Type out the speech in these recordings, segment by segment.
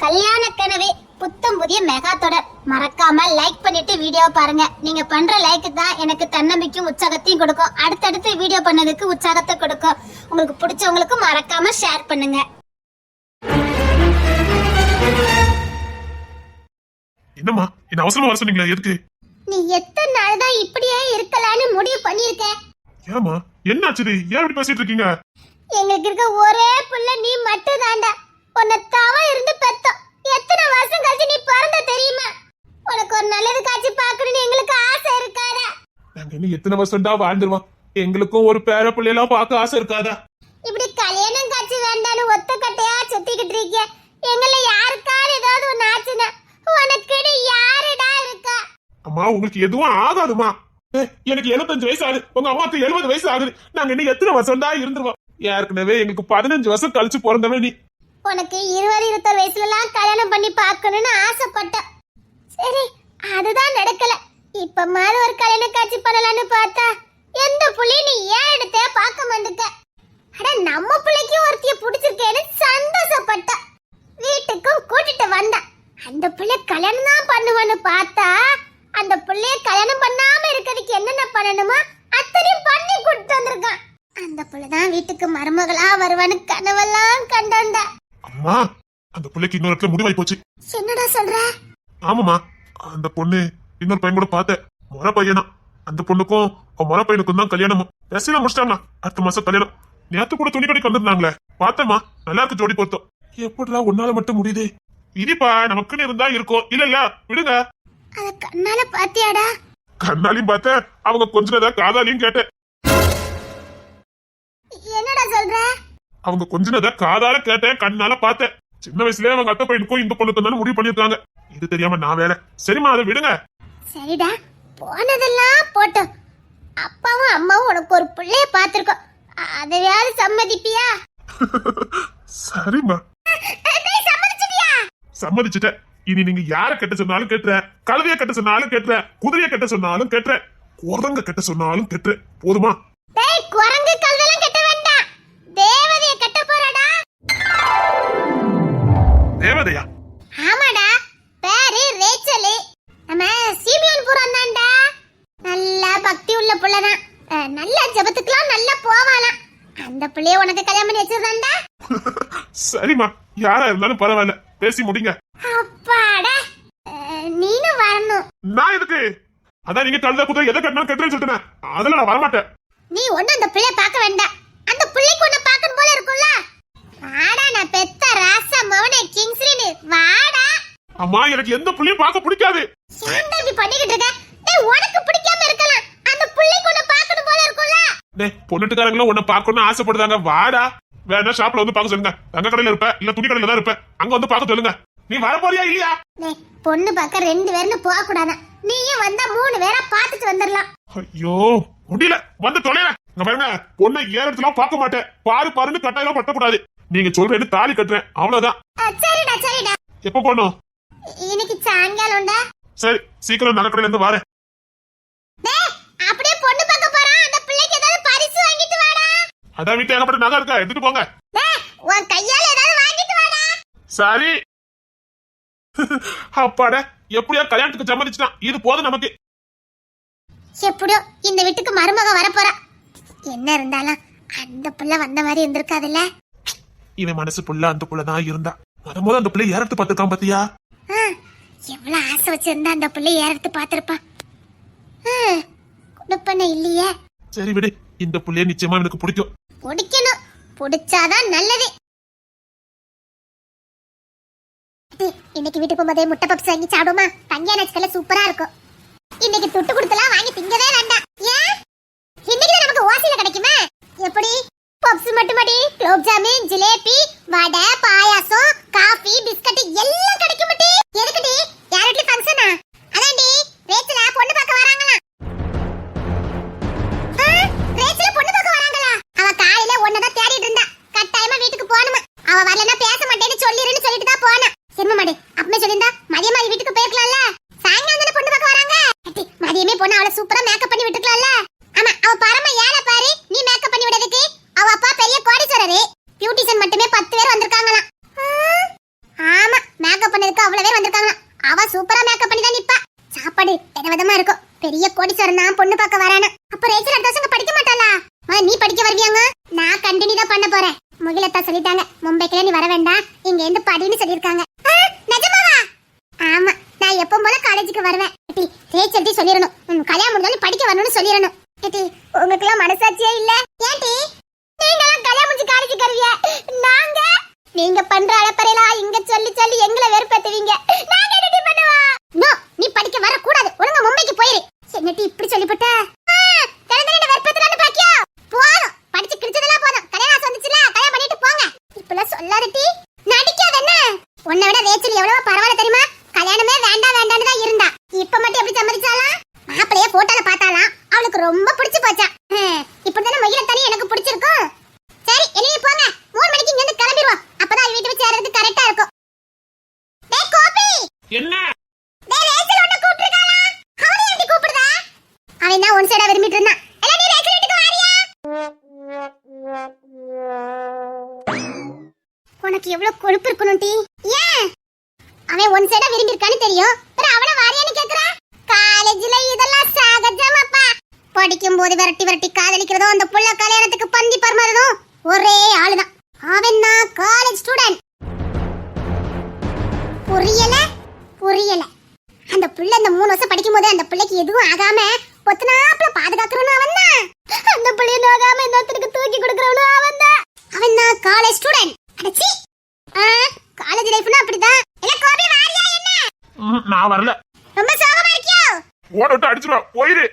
கல்யாண கனவே புத்தம் புதிய மெகா தொடர். மறக்காம லைக் பண்ணிட்டு வீடியோ பாருங்க. நீங்க பண்ற லைக் தான் எனக்கு தன்னம்பிக்கையும் உற்சாகத்தையும் கொடுக்கும். அடுத்தடுத்து வீடியோ பண்ணதுக்கு உற்சாகத்தை கொடுக்கும். உங்களுக்கு பிடிச்சவங்களுக்கு மறக்காம ஷேர் பண்ணுங்க. என்னம்மா என்ன அவசரமா வர சொன்னீங்களா? எதுக்கு? நீ எத்தனை நாள் தான் இப்படியே இருக்கலான்னு முடிவு பண்ணிருக்க? ஏமா என்னாச்சு? ஏன் இப்படி பேசிட்டு இருக்கீங்க? எங்களுக்கு இருக்க ஒரே புள்ள நீ மட்டும் தாண்டா. உன்னை தவ இருந்து பெத்தோம். எத்தனை வருஷம் கழிச்சு நீ பிறந்த தெரியுமா? உனக்கு ஒரு நல்லது காட்சி பார்க்கணும்னு எங்களுக்கு ஆசை இருக்காதா? நாங்க இன்னும் எத்தனை வருஷம் தான் வாழ்ந்துருவோம். எங்களுக்கும் ஒரு பேர பிள்ளையெல்லாம் பார்க்க ஆசை இருக்காதா? இப்படி கல்யாணம் காட்சி வேண்டான்னு ஒத்த கட்டையா சுத்திக்கிட்டு இருக்க. எங்கள யாருக்காவது ஏதாவது ஒண்ணு ஆச்சுன்னா உனக்கு யாருடா இருக்கா? அம்மா உங்களுக்கு எதுவும் ஆகாதுமா. எனக்கு 75 வயசு ஆகுது. உங்க அம்மாக்கு 70 வயசு ஆகுது. நாங்க இன்னும் எத்தனை வருஷம் தான் இருந்துருவோம். ஏற்கனவே எங்களுக்கு 15 வருஷம் கழிச்சு பிறந்தவன் நீ. உனக்கு 20-21 வயசுல எல்லாம் கல்யாணம் பண்ணி பார்க்கணும்னு ஆசைப்பட்டேன். சரி, அதுதான் நடக்கல. இப்ப மாதிரி ஒரு கல்யாண காட்சி பண்ணலான்னு பார்த்தா எந்த புள்ளையும் நீ ஏன் எடுத்த பார்க்க மாட்டேங்க. அட நம்ம பிள்ளைக்கு ஒருத்திய பிடிச்சிருக்கேன்னு சந்தோஷப்பட்ட. வீட்டுக்கும் கூட்டிட்டு வந்தான். அந்த பிள்ளை கல்யாணம் தான் பண்ணுவான்னு பார்த்தா அந்த பிள்ளைய கல்யாணம் பண்ணாம இருக்கிறதுக்கு என்னென்ன பண்ணணுமோ அத்தனையும் பண்ணி கொடுத்து வந்திருக்கான். அந்த பிள்ளைதான் வீட்டுக்கு மருமகளா வருவான்னு கனவெல்லாம் கண்டாண்டா. அம்மா அந்த பிள்ளைக்கு இன்னொரு இடத்துல முடிவாய் போச்சு. என்னடா சொல்ற? ஆமாமா, அந்த பொண்ணு இன்னொரு பையன் கூட பார்த்தேன். முறை பையனா. அந்த பொண்ணுக்கும் முறை பையனுக்கும் தான் கல்யாணமும். பேசல முடிச்சிட்டாங்க. அடுத்த மாசம் கல்யாணம். நேத்து கூட துணி கடைக்கு வந்திருந்தாங்களே, பார்த்தேம்மா. நல்லா இருக்கு ஜோடி பொருத்தம். எப்படிடா உன்னால மட்டும் முடியுது? இனிப்பா நமக்குன்னு இருந்தா இருக்கும். இல்ல விடுங்க. அத கண்ணால பாத்தியாடா? கண்ணாலையும் பார்த்தேன். அவங்க கொஞ்ச காதாலையும் கேட்டேன். என்னடா சொல்ற? அவங்க கொஞ்ச காதால கேட்டேன், கண்ணால பார்த்தேன். சின்ன வயசுலயே அவங்க அத்தை பையனுக்கும் இந்த பொண்ணுக்கு தானே முடிவு பண்ணிருக்காங்க. இது தெரியாம நான் வேற. சரிம்மா அதை விடுங்க. சரிடா, போனதெல்லாம் போட்டோம். அப்பாவும் அம்மாவும் உனக்கு ஒரு பிள்ளைய பாத்துருக்கோம். அதையாவது சம்மதிப்பியா? சரிம்மா சம்மதிச்சுட்டேன். இனி நீங்க யார கட்ட சொன்னாலும் கேட்டுற, கழுதைய கட்ட சொன்னாலும் கேட்டுற, குதிரைய கட்ட சொன்னாலும் கேட்டுற, குரங்க கட்ட சொன்னாலும் கேட்டுற. போதுமா? டேய், குரங்கு கழுதைலாம் கட்ட வேண்டாம். தேவதைய கட்ட போறடா. தேவதையா? ஆமாடா, பேரு ரேச்சல். நம்ம சீமியோன் புறம் தான்டா. நல்ல பக்தி உள்ள புள்ளதான். நல்ல ஜெபத்துக்குலாம் நல்லா போவாளாம். அந்த பிள்ளைய உனக்கு கல்யாணம் பண்ணி வச்சிருந்தான்டா. சரிம்மா, யாரா இருந்தாலும் பரவாயில்ல, பேசி முடிங்க. அப்பாடா, நீனும் வரணும். நான் எதுக்கு? அதான் நீங்க கழுத குதிரை எதை கட்டினாலும் கட்டுறேன்னு சொல்லிட்டேன். அதெல்லாம் நான் வரமாட்டேன். நீ ஒண்ணு அந்த பிள்ளைய பார்க்க வேண்டாம். அந்த பிள்ளைக்கு உன்னை பார்க்கணும் போல இருக்கும்ல. வாடா, நான் பெத்த ராசா மவனே கிங்ஸ்லின்னு வாடா. அம்மா எனக்கு எந்த புள்ளையும் பார்க்க பிடிக்காது. ஏன்டா இப்படி பண்ணிக்கிட்டு இருக்க? டேய், உனக்கு பிடிக்காம இருக்கலாம். அந்த பிள்ளைக்கு உன்னை பார்க்கணும் போல இருக்கும்ல. டேய், பொண்ணுட்டுக்காரங்களும் உன்னை பார்க்கணும்னு ஆசைப்படுறாங்க. வாடா. வேணா ஷாப்ல வந்து பார்க்க சொல்லுங்க. தங்க கடையில இருப்ப இல்ல துணி கடையில தான் இருப்ப. அங்க வந்து பார்க்க சொல்லுங்க. நீ வர போறியா இல்லையா? டேய், பொண்ணு பார்க்க 2 பேர்னு போக கூடாதா? நீயே வந்தா 3 பேரா பார்த்துட்டு வந்துடலாம். ஐயோ முடியல, வந்து தொலைறேன். இங்க பாருங்க, பொண்ணை ஏறதுலாம் பார்க்க மாட்டேன். பாரு பாருன்னு கட்டாயம் பட்டக்கூடாது. நீங்க சொல்றேன்னு தாலி கட்டுறேன், அவ்வளவுதான். சரிடா சரிடா. எப்ப போகணும்? இன்னைக்கு சாயங்காலம்டா. சரி, சீக்கிரம் நகை கடையில இருந்து வரேன். டேய், அப்படியே பொண்ணு பார்க்க போறா. அந்த பிள்ளைக்கு ஏதாவது பரிசு வாங்கிட்டு வாடா. அதான் வீட்டுல ஏகப்பட்ட நகை இருக்கா, எடுத்துட்டு போங்க. டேய், உன் கையால ஏதாவது வாங்கிட்டு வாடா. சரி. அப்பாடா, எப்படியா கல்யாணத்துக்கு சம்மதிச்சுட்டான். இது போதும் நமக்கு. எப்படியோ இந்த வீட்டுக்கு மருமக வரப்போறா. என்ன இருந்தாலும் அந்த புள்ள வந்த மாதிரி இருந்திருக்காதுல்ல. இவன் மனசு புள்ள அந்த புள்ளதான் இருந்தா. முத அந்த பிள்ளை ஏறத்து பாத்துக்கான் பாத்தியா? எவ்வளவு ஆசை வச்சிருந்தா அந்த பிள்ளை ஏறத்து பாத்திருப்பான். குடுப்பன இல்லையே. சரி விடு, இந்த புள்ளைய நிச்சயமா எனக்கு பிடிக்கும். பிடிக்கணும், பிடிச்சாதான் நல்லது. இன்னைக்கு வீட்டுக்கு போகும்போதே முட்டை பப்ஸ் வாங்கி சாப்பிடுமா? தங்கியா நச்சுக்கல சூப்பரா இருக்கும். இன்னைக்கு துட்டு கொடுத்தலாம் வாங்கி திங்கவே வேண்டாம். ஏன்? இன்னைக்கு நமக்கு ஓசில கிடைக்குமே. எப்படி? பப்ஸ் மட்டுமாடி, குலோப் ஜாமுன், ஜிலேபி, வடை, பாயாசம், காபி, பிஸ்கட் எல்லாம் கிடைக்கும் மட்டி. எதுக்குடி? யார் வீட்ல ஃபங்க்ஷனா? அதான்டி, ரேச்சல பொண்ணு பார்க்க வராங்களா? ரேச்சல பொண்ணு பார்க்க வராங்களா? அவ காலையில ஒன்னதான் தேடிட்டு இருந்தா. கட்டாயமா வீட்டுக்கு போணுமா. அவ வரலனா பேச மாட்டேன்னு சொல்லிருன்னு சொல்லிட்டு தான் போனா. செம்ம மாடி, அப்பமே சொல்லிருந்தா மதியமா வீட்டுக்கு போயிருக்கலாம்ல. சாயங்காலம் தான பொண்ணு பார்க்க வராங்க. மதியமே பொண்ணு அவளை சூப்பரா மேக்கப் பண்ணி விட்டுக்கலாம்ல. ஆமா, அவ பரம ஏழை பாரு. நீ மேக்கப் பண்ணி விடுறதுக்கு அவ அப்பா பெரிய கோடீஸ்வரரு. பியூட்டிஷியன் மட்டுமே 10 பேர் வந்திருக்காங்களாம். அவ்வளவு பேர் வந்திருக்காங்க. அவ சூப்பரா மேக்கப் பண்ணி தான் நிப்பா. சாப்பாடு விதவிதமா இருக்கும். பெரிய கோடீஸ்வரன் தான் பொண்ணு பார்க்க வரானு. அப்ப ரேச்சல் அடுத்த வருஷம் படிக்க மாட்டாளா? நீ படிக்க வருவியாங்க? நான் கண்டினியூ தான் பண்ண போறேன். முகிலத்தா சொல்லிட்டாங்க, மும்பைக்குல நீ வர வேண்டாம், இங்க இருந்து படின்னு சொல்லிருக்காங்க. நிஜமாவா? ஆமா, நான் எப்பவும் போல காலேஜுக்கு வருவேன். ரேச்சல் சொல்லிடணும், கல்யாணம் முடிஞ்சாலும் படிக்க வரணும்னு சொல்லிடணும். உங்களுக்கு எல்லாம் மனசாட்சியே இல்ல. ஏன்டி நீங்களாம் கல்யாணம் முடிஞ்சு காலேஜுக்கு வருவியா? நாங்க நீங்க பண்ற அலப்பறையெல்லாம் இங்க சொல்லி சொல்லி எங்களை வெறுப்பேத்துவீங்க. நாங்க என்னடி பண்ணுவா? நோ, நீ படிக்க வர கூடாது. ஒழுங்கா மும்பைக்கு போயிரு. என்னடி இப்படி சொல்லிப்பட்ட? தெலந்தன வெறுப்பேத்துறானே பாக்கியா? போதும், படிச்சு கிழிச்சதெல்லாம் போதும். கல்யாணம் வந்துச்சுல, கல்யாணம் பண்ணிட்டு போங்க. இப்பலாம் சொல்லாதடி. நடிக்காத என்ன? உன்னை விட ரேச்சல் எவ்வளவு பரவாயில்ல தெரியுமா? கல்யாணமே வேண்டாம் வேண்டாம்னு தான் இருந்தா. இப்ப மட்டும் எப்படி சம்மதிச்சாலாம்? மாப்பிளைய போட்டோல பார்த்தாலாம், அவளுக்கு ரொம்ப பிடிச்சு போச்சா. இப்படிதானே மயிலத்தானே எனக்கு பிடிச்சிருக்கும். சரி, என்னைய போங்க. 3 மணிக்கு இங்க இருந்து கிளம்பிடுவோம். அப்பதான் வீட்டு போய் சேர்றதுக்கு கரெக்டா இருக்கும். டேய் கோபி, என்ன? டேய் ரேச்சல் உன்னை கூப்பிட்டுருக்காளா? அவனை ஏன்டி கூப்பிடுதா? அவன் தான் ஒன் சைடா விரும்பிட்டு இருந்தான். எல்லாம் நீ ரேச்சல் வீட்டுக்கு வாரியா? உனக்கு எவ்வளவு கொழுப்பு இருக்கணும் டி. ஏன் அவன் ஒன் சைடா விரும்பி இருக்கான்னு தெரியும், அப்புறம் அவனை வாரியான்னு கேக்குறா? காலேஜ்ல இதெல்லாம் சகஜமாப்பா. படிக்கும் போது விரட்டி விரட்டி காதலிக்கிறதும், அந்த புள்ள கல்யாணத்துக்கு பந்தி பரமாறதும் ஒரே ஆளுதான். அவன் தான் காலேஜ் ஸ்டூடெண்ட். புரியல புரியல. அந்த புள்ள இந்த 3 வருஷம் படிக்கும் போது அந்த பிள்ளைக்கு எதுவும் ஆகாம பொத்தனாப்ல பாதுகாக்கிறவனும் அவன் தான். அந்த பிள்ளைய நோகாம இன்னொருத்தருக்கு தூக்கி கொடுக்கறவனும் அவன் தான். அவன் தான் காலேஜ் ஸ்டூடெண்ட். அடச்சி, காலேஜ் லைஃப்னா அப்படிதான். இல்ல கோபி வாரியா என்ன? நான் வரல. ரொம்ப சோகமா இருக்கியோ? ஓட விட்டு அடிச்சுடா, போயிரு.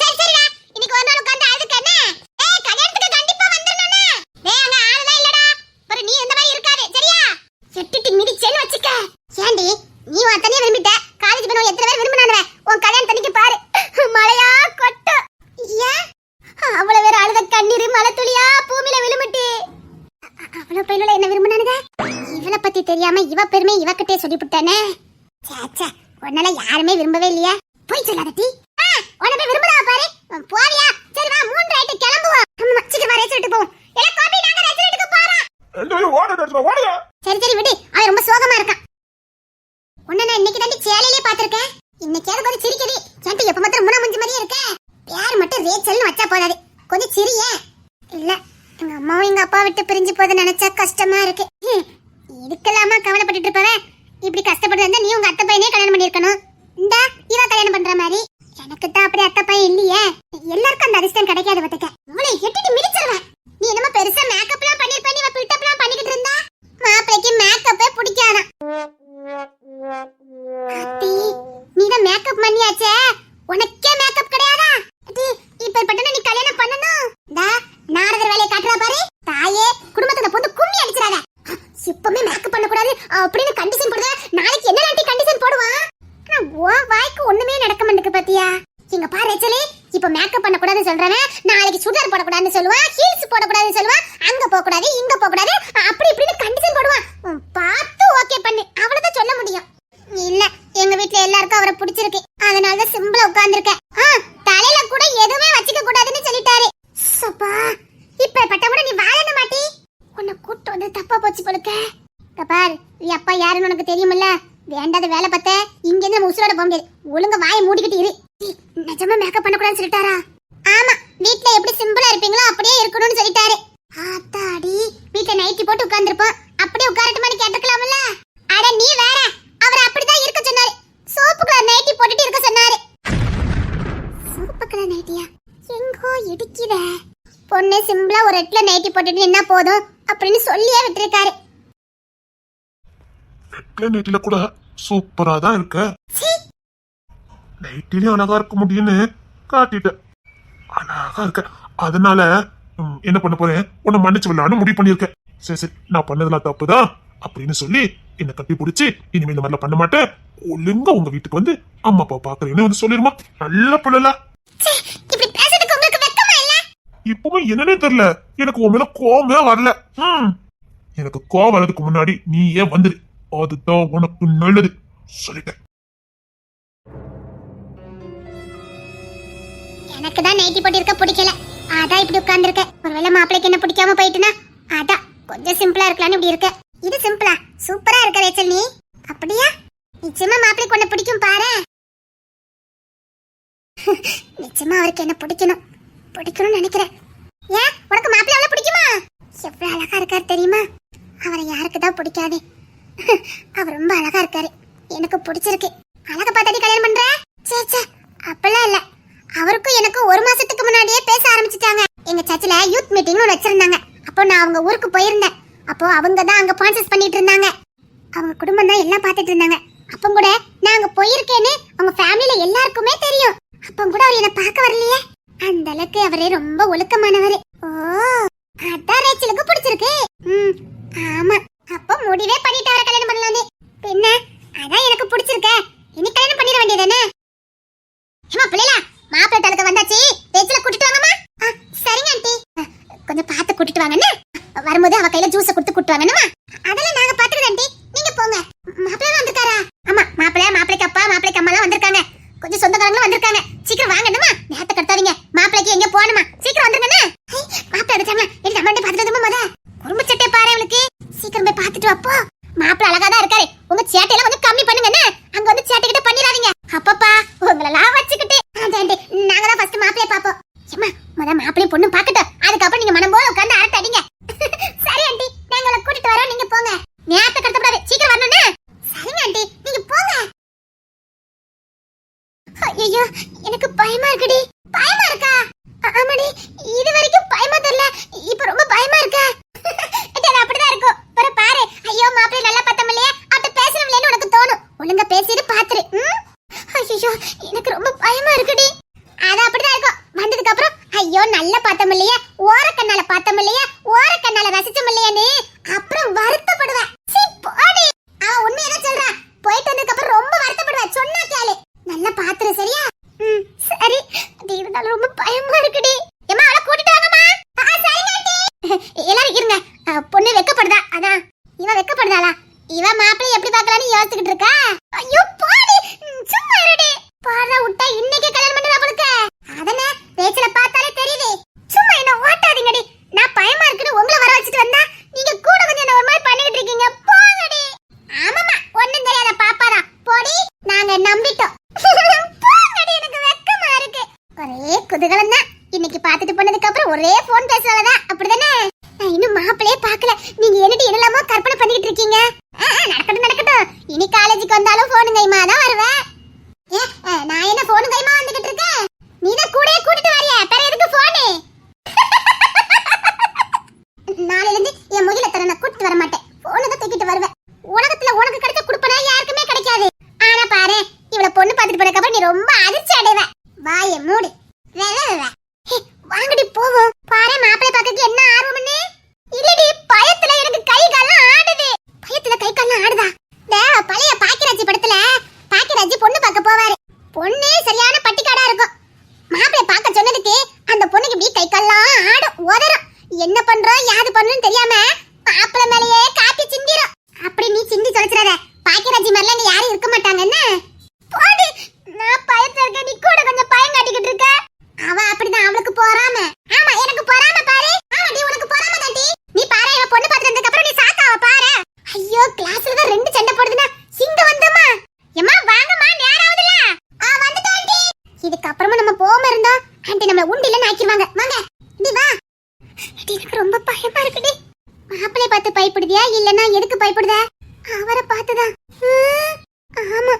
சரி சரிடா, இன்னைக்கு ஒரு நாள் உட்கார்ந்து அழுதுக்க என்ன? டேய் கல்யாணத்துக்கு கண்டிப்பா வந்துறணும்னே. டேய் அங்க ஆளலாம் இல்லடா. பாரு நீ இந்த மாதிரி இருக்காதே, சரியா? செட்டிட்டு மிதிச்சேன்னு வச்சுக்க. ஏண்டி நீ வாத்தனே விரும்பிட்ட, காலேஜ் போய் எத்தனை பேர் விரும்பனானவே? உன் கல்யாணம் தண்ணிக்கு பாரு, மழையா கொட்டு. ஏன் அவ்வளவு பேர் அழுத கண்ணீர் மழை துளியா பூமியில விழுமிட்டு? அவ்வளவு பையனோட என்ன விரும்பினானுங்க? இவளை பத்தி தெரியாம இவ பெருமை இவக்கிட்டே சொல்லிவிட்டானே. சேச்சே, உன்னால யாருமே விரும்பவே இல்லையா? போய் சொல்லாதடி. உன்னை போய் விரும்புறா பாரு. போவியா? சரி வா, 3 ஆயிட்டு கிளம்புவோம். அம்மா சீக்கிரம் ரேஸ் எடுத்து போவோம். ஏல கோபி, நாங்க ரேஸ் எடுத்து போறோம். ரெண்டு பேரும் ஓட விட்டுறா, ஓடுங்க. சரி சரி விடு, அவன் ரொம்ப சோகமா இருக்கான். உன்னை நான் இன்னைக்கு தான் சேலையிலே பாத்திருக்கேன். இன்னைக்கு ஏதோ கொஞ்சம் சிரிக்குது. ஏன்டி எப்ப மாத்திரம் முனா முஞ்சி மாதிரியே இருக்க? பேர் மட்டும் ரேச்சல்னு வச்சா போதாது, கொஞ்சம் சிரியே. இல்ல, எங்க அம்மாவும் எங்க அப்பா விட்டு பிரிஞ்சு போது நினைச்சா கஷ்டமா இருக்கு. இதுக்கெல்லாமா கவலைப்பட்டுட்டு இருப்பவன்? இப்படி கஷ்டப்பட்டு இருந்தா நீ உங்க அத்தை பையனே கல்யாணம் பண்ணிருக்கணும். இந்த இவ கல்யாணம் பண்ற மாதிரி. எனக்கு தான் அப்படி அத்தை பையன் இல்லையே. எல்லாருக்கும் அந்த அதிர்ஷ்டம் கிடைக்காது பத்துக்க. உங்களை எட்டிட்டு மிதிச்சிருவேன். நீ என்னமா பெருசா மேக்கப்லாம் பண்ணிருப்ப, நீ பில்டப்லாம் பண்ணிக்கிட்டு இருந்தா மாப்பிளைக்கு மேக்கப்பே பிடிக்காதான். நீ தான் மேக்கப் பண்ணியாச்சே, உனக்கே மேக்கப் கிடையாதா? இப்ப பட்டன நீ கல்யாணம் பண்ணணும். நாரதர் வேலையை காட்டுறா பாரு. தாயே, குடும்பத்துல போட்டு கும்மி அடிச்சிராத. இப்பமே மேக்கப் பண்ண கூடாது அப்படின்னு கண்டிஷன் போடுற. நாளைக்கு என்ன நாட்டி கண்டிஷன் போடுவான்? ஆனா உன் வாய்க்கு ஒண்ணுமே நடக்க மாட்டேங்குது பாத்தியா? இங்க பாரு ரேச்சலே, இப்ப மேக்கப் பண்ண கூடாதுன்னு சொல்றவன் நாளைக்கு சுடிதார் போட கூடாதுன்னு சொல்லுவான், ஹீல்ஸ் போட கூடாதுன்னு சொல்லுவான், அங்க போக கூடாது இங்க போக கூடாது அப்படி இப்படின்னு கண்டிஷன் போடுவான். பார்த்து ஓகே பண்ணு, அவ்வளவுதான் சொல்ல முடியும். இல்ல, எங்க வீட்ல எல்லாருக்கும் அவரை பிடிச்சிருக்கு, அதனால தான் சிம்பிளா உட்கார்ந்திருக்கேன். தலையில கூட எதுவுமே வச்சுக்க கூடாதுன்னு சொல்லிட்டாரு. சப்பா, இப்ப பட்ட கூட நீ வாழன மாட்டி. உன்னை கூட்டு வந்து தப்பா போச்சு போலுக்க. பார், நீ அப்பா யாருன்னு உனக்கு தெரியுமில்ல. வேண்டாத வேலை பார்த்த இங்க இருந்து நம்ம உசுரோட போக முடியாது. ஒழுங்க வாயை மூடிக்கிட்டு இரு. நிஜமா மேக்கப் பண்ண கூடாதுன்னு சொல்லிட்டாரா? ஆமா, வீட்ல எப்படி சிம்பிளா இருப்பீங்களோ அப்படியே இருக்கணும்னு சொல்லிட்டாரு. ஆத்தாடி, வீட்ல நைட்டி போட்டு உட்கார்ந்திருப்போம், அப்படியே உட்காரட்டுமான்னு கேட்டுக்கலாம்ல. அட நீ வேற, அவர் அப்படிதான் இருக்க சொன்னாரு. சோப்பு கலர் நைட்டி போட்டுட்டு இருக்க சொன்னாரு. சோப்பு கலர் நைட்டியா? எங்கோ இடிக்குத. பொண்ணு சிம்பிளா ஒரு இடத்துல நைட்டி போட்டுட்டு என்ன போதும் அப்படின்னு சொல்லியே விட்டுருக்காரு. நைட்டில கூட சூப்பரா தான் இருக்க. நைட்டிலயும் அழகா இருக்க முடியும்னு காட்டிட்ட. அழகா இருக்க, அதனால என்ன பண்ண போறேன், உன்னை மன்னிச்சு விடலான்னு முடிவு பண்ணிருக்கேன். சரி சரி, நான் பண்ணதெல்லாம் தப்புதான் அப்படின்னு சொல்லி என்ன கட்டி பிடிச்சி இனிமே இந்த மாதிரிலாம் பண்ண மாட்டேன், ஒழுங்கா உங்க வீட்டுக்கு வந்து அம்மா அப்பா பாக்குறேன்னு வந்து சொல்லிருமா. நல்ல பிள்ளை. இப்பவும் என்னன்னே தெரியல, எனக்கு உன் மேல கோவமே வரல. எனக்கு கோவம் வர்றதுக்கு முன்னாடி நீ ஏன் வந்துரு, அதுதான் உனக்கு நல்லது சொல்லிட்டேன். எனக்கு தான் நைட்டி போட்டிருக்க பிடிக்கல, அதான் இப்படி உட்கார்ந்துருக்க. ஒருவேளை மாப்பிளைக்கு என்ன பிடிக்காம போயிட்டுனா அதான் கொஞ்சம் சிம்பிளா இருக்கலாம்னு இப்படி இருக்க. இது சிம்பிளா சூப்பரா இருக்க ரேச்சல். நீ அப்படியா? மாப்பிளைக்கு உன்னை பிடிக்கும் பாரு. நிச்சயமா அவருக்கு என்ன பிடிக்கணும்னு நினைக்கிறேன். ஏன் உனக்கு மாப்பிள்ளை அவ்வளவு பிடிக்குமா? எவ்வளவு அழகா இருக்காரு தெரியுமா? அவரை யாருக்கு தான் பிடிக்காது? அவர் ரொம்ப அழகா இருக்காரு, எனக்கு பிடிச்சிருக்கு. அழக பார்த்தாடி கல்யாணம் பண்ற? சே அப்பெல்லாம் இல்ல. அவருக்கும் எனக்கும் 1 மாசத்துக்கு முன்னாடியே பேச ஆரம்பிச்சிட்டாங்க. எங்க சர்ச்சில் யூத் மீட்டிங்னு ஒன்று வச்சிருந்தாங்க. அப்போ நான் அவங்க ஊருக்கு போயிருந்தேன். அப்போ அவங்க தான் அங்க ஸ்பான்சர்ஸ் பண்ணிட்டு இருந்தாங்க. அவங்க குடும்பம் தான் எல்லாம் பார்த்துட்டு இருந்தாங்க. அப்போ கூட நான் அங்க போயிருக்கேன்னு அவங்க ஃபேமிலில எல்லாருக்குமே தெரியும். அப்போ கூட அவர் என்ன பார்க்க வரலையே. அந்த அளவுக்கு அவரே ரொம்ப ஒழுக்கமானவர். ஓ, அதான் ரேச்சலுக்கு பிடிச்சிருக்கு. ஆமா, அப்போ முடிவே பண்ணிட்டு அவரை கல்யாணம் பண்ணலான்னு. பின்ன அதான் எனக்கு பிடிச்சிருக்க, இனி கல்யாணம் பண்ணிட வேண்டியதானே? ஏமா பிள்ளைல, மாப்பிள்ளை தலக்க வந்தாச்சு, ரேச்சல கூட்டிட்டு வாங்கம்மா. சரிங்க ஆண்டி. கொஞ்சம் பார்த்து கூட்டிட்டு வாங்கன்னு. வரும்போது அவ கையில ஜூஸை கொடுத்து கூட்டிட்டு வாங்கணுமா? அதெல்லாம் நாங்க பாத்துக்கிறோம் ஆண்டி, நீங்க போங்க. மாப்பிள்ளை வந்திருக்காரா? ஆமா, மாப்பிள்ளைக்கு அப்பா மாப்பிள்ளைக்கு அம்மா எல்லாம் வந்திருக்காங்க. கொஞ்சம் சொந்தக்காரங்களும் வந்திருக்காங்க. சீக்கிரம் வாங்கணுமா, நேரத்தை கடத்தாதீங்க. மாப்பிள்ளைக்கு எங்க போகணுமா, சீக்கிரம் வந்துருங்கண்ணே. மாப்பிள்ளை எடுத்தாங்களா? என் அம்மா பாத்துட்டு வந்துமா? முத குடும்ப சட்டை பாரு அவளுக்கு. சீக்கிரம் போய் பாத்துட்டு வாப்போ. மாப்பிள்ளை அழகா தான் இருக்காரு. உங்க சேட்டையெல்லாம் கொஞ்சம் கம்மி பண்ணுங்கண்ணே. அங்க வந்து சேட்டை கிட்ட பண்ணிடாதீங்க. அப்பப்பா உங்களெல்லாம் வச்சுக்கிட்டு நாங்க தான் ஃபர்ஸ்ட் மாப்பிள்ளைய பாப்போம். ஏமா, முத மாப்பிள்ளையும் பொண்ணு பாக்கட்டும், அதுக்கப்புறம் நீங்க மனம் போல உட்கார்ந்து அரட்டை அடிங்க. சரி ஆண்டி, நாங்க உங்களை கூட்டிட்டு வரோம், நீங்க போங்க. நேரத்தை கடத்தக்கூடாது, சீக்கிரம் வரணும்னே. சரிங்க ஆண்டி, நீங்க போங்க. ஐயோ, எனக்கு பயமா இருக்குடி. பயமா இருக்கா? ஆமாடி, இது வரைக்கும் பயமா தெரியல, இப்ப ரொம்ப பயமா இருக்கா? அது அப்படிதான் இருக்கும். பாரு, ஐயோ மாப்பிள்ளை நல்லா பார்த்தோம் இல்லையா, அப்ப பேசணும்லன்னு உனக்கு தோணும். ஒழுங்கா பேசிட்டு பாத்துரு. ஐயோ, எனக்கு ரொம்ப பயமா இருக்குடி. அது அப்படிதான் இருக்கும். வந்ததுக்கு அப்புறம் ஐயோ நல்லா பார்த்தோம் இல்லையா, ஓரக்கண்ணால பார்த்தோம் இல்லையா, ஓரக்கண்ணால ரசிச்சோம் இல்லையான்னு அப்புறம் வருத்தப்படுவேன். போடி, அவன் உண்மையதான் சொல்றா. போயிட்டு வந்ததுக்கு அப்புறம் ரொம்ப வருத்தப்படுவேன். சொன்னா கேளு, நல்லா பாத்துரு சரியா? சரி. அது இருந்தாலும் ரொம்ப பயமா இருக்குடி. ஏமா, அவளை கூட்டிட்டு வாங்கம்மா. சரிங்க ஆண்டி. எல்லாரும் இருங்க. பொண்ணு வெக்கப்படுதா? அதான் இவ வெக்கப்படுதாளா? இவ மாப்பிள்ளை எப்படி பார்க்கலாம்னு யோசிச்சுக்கிட்டு இருக்கா. ஐயோ போடி, சும்மா இருடி. பாரா விட்டா இன்னைக்கு கல்யாணம் பண்றா போலுக்க. அதனே ரேச்சல பார்த்தாலே தெரியுது. சும்மா என்ன ஓட்டாதீங்கடி. நான் பயமா இருக்குன்னு உங்களை வர வச்சிட்டு வந்தா நீங்க கூட வந்து என்ன ஒரு மாதிரி பண்ணிட்டு இருக்கீங்க. போங்கடி. ஆமாமா, ஒண்ணும் தெரியாத பாப்பாரா. போடி, நாங்க நம்பிட்டோம். போங்கடி, எனக்கு வெக்கமா இருக்கு. ஒரே குதூகலம் தான். இன்னைக்கு பாத்துட்டு போனதுக்கு அப்புறம் ஒரே போன் பேசுறதா, அப்படிதானே? நான் இன்னும் மாப்பிளையே பார்க்கல. நீங்க என்னடி என்னலாமோ கற்பனை பண்ணிட்டு இருக்கீங்க. நடக்கட்டும். இனி காலேஜுக்கு வந்தாலும் போன் கைமா தான் வருவேன். நான் என்ன போன் கைமா வந்துகிட்டு இருக்கேன்? நீ தான் கூடயே கூட்டிட்டு வரியா? வேற எதுக்கு போனு? நாளையில இருந்து என் முகில தர நான் கூட்டிட்டு வர மாட்டேன். போனை தான் தூக்கிட்டு வருவேன். உலகத்துல உனக்கு கிடைச்ச குடுப்பனா யாருக்குமே கிடைக்காது. ஆனா பாரு, இவள பொண்ணு பாத்துட்டு போனதுக்கு அப்புறம் நீ ரொம்ப அதிர்ச்சி அடைவ. வாயை மூடு. வாங்கடி போவோம். பாரு, மாப்பிள்ளை பார்க்க என்ன ஆர்வம்னு. இல்லடி, பயத்துல எனக்கு கை கால்லாம் ஆடுது. பயத்துல கை கால்லாம் ஆடுதா? பழைய பாக்கியராஜ் படத்துல பாக்கியராஜ் பொண்ணு பார்க்க போவாரு. பொண்ணு சரியான பட்டிக்காடா இருக்கும். மாப்பிள்ளை பார்க்க சொன்னதுக்கு அந்த பொண்ணுக்கு இப்படி கை கால்லாம் ஆடும், உதறும். என்ன பண்றோம் யாது பண்ணணும்னு தெரியாம மாப்பிள்ளை மேலேயே காப்பி சிந்திரும். அப்படி நீ சிந்தி தொலைச்சிடாத. பாக்கியராஜ் மாதிரிலாம் நீ யாரும் இருக்க மாட்டாங்கன்னு. போடி, நான் பயத்துல இருக்க, நீ கூட கொஞ்சம் பயம் காட்டிக்கிட்டு இருக்க. அவ அப்படிதான், அவளுக்கு போறாம. ஆமா, எனக்கு போறாம பாரு. ஆமாடி, உனக்கு போறாம தாண்டி. நீ பாரு, இவ பொண்ணு பாத்துறதுக்கு அப்புறம் நீ சாக்காவ பாரு. ஐயோ, கிளாஸ்ல தான் 2 சண்டை போடுதுனா இங்க வந்துமா. ஏமா வாங்கம்மா, நேரம் ஆகுதுல. வந்துட்டேன் ஆண்டி. இதுக்கு அப்புறமா நம்ம போகாம இருந்தோம் ஆண்டி நம்மள உண்டில நாக்கிடுவாங்க. வாங்க நீ வா. எனக்கு ரொம்ப பயமா இருக்குடி. மாப்பிளைய பார்த்து பயப்படுதியா இல்லனா எதுக்கு பயப்படுத? அவரை பார்த்துதான். ஆமா,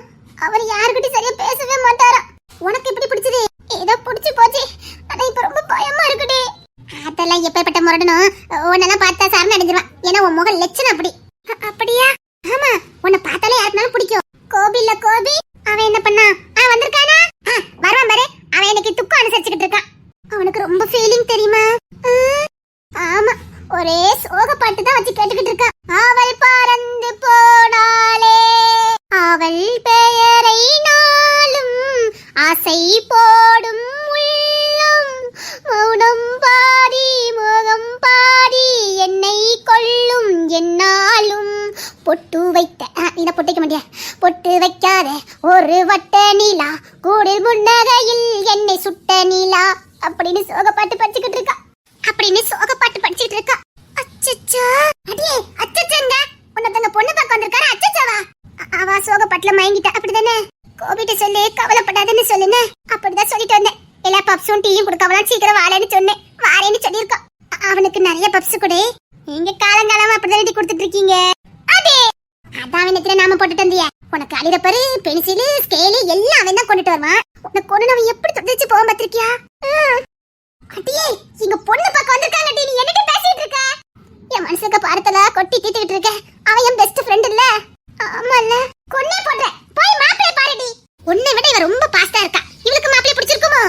அவர் யாருக்கிட்ட சரியா பேசவே மாட்டாரா. உனக்கு எப்படி பிடிச்சது? ஏதோ பிடிச்சு போச்சு. ஆனா இப்ப ரொம்ப பயமா இருக்குடி. அதெல்லாம் எப்பேற்பட்ட முரடனும் உன்னெல்லாம் பார்த்தா சரண அடைஞ்சிருவான். ஏன்னா உன் முகம் லட்சணம் அப்படி. அப்படியா? ஆமா, உன்னை பார்த்தாலே யாருக்குனாலும் பிடிக்கும். கோபி இல்ல கோபி, அவன் என்ன பண்ணா? வந்திருக்கானா? வருவான் பாரு. அவன் எனக்கு துக்கம் அனுசரிச்சுக்கிட்டு இருக்கான். அவனுக்கு ரொம்ப ஃபீலிங் தெரியுமா? ஆமா, ஒரே சோக பாட்டு தான் வச்சு கேட்டுக்கிட்டு இருக்கான். அவள் பறந்து போனாலே, அவள் பெயரை நாளும் ஆசை போடும் உள்ளம், மௌனம் பாடி முகம் பாடி என்னை கொள்ளும் என்னாலும். பொட்டு வைத்த இத பொட்டிக்க மாட்டியா? பொட்டு வைக்காத ஒரு வட்ட நீலா, கூடில் முன்னகையில் என்னை சுட்ட நீலா அப்படின்னு சோகப்பாட்டு படிச்சுக்கிட்டு இருக்கா. அச்சச்சோ, அடியே அச்சச்சங்க. உன்னதங்க பொண்ணு பார்க்க வந்திருக்காரு. அச்சச்சோவா? அவ சோகப்பட்டுல மயங்கிட்டா அப்படிதானே? கோபிட்ட சொல்லி கவலைப்படாதன்னு சொல்லுங்க. அப்படிதான் சொல்லிட்டு வந்தேன். எல்லா பப்ஸும் டீயும் கொடுக்கவலாம் சீக்கிரம் வாழேன்னு சொன்னேன். வாரேன்னு சொல்லியிருக்கான். அவனுக்கு நிறைய பப்ஸ் கொடு. நீங்க காலங்காலமா அப்படிதான் டீ கொடுத்துட்டு இருக்கீங்க. அதே அதான் அவனத்துல நாம போட்டுட்டு வந்தியா? உனக்கு அழிறப்பரு பென்சிலு ஸ்கேலு எல்லாம் அவன் தான் கொண்டுட்டு வருவான். உனக்கு கொண்டு அவன் எப்படி தொடைச்சு போக பார்த்திருக்கியா? அடியே இங்க பொண்ணு பார்க்க வந்திருக்காங்க. நீ என்னடி பேசிட்டு இருக்க? என் மனசுக்கு பார்த்தல கொட்டி தீட்டிட்டு இருக்க. அவன் என் பெஸ்ட் ஃப்ரெண்ட் இல்ல? ஆமால. கொன்னே போடுற. போய் மாப்பிளைய பாருடி. உன்னை விட இவ ரொம்ப பாஸ்டா இருக்கா. இவளுக்கு மாப்பிளைய பிடிச்சிருக்குமோ?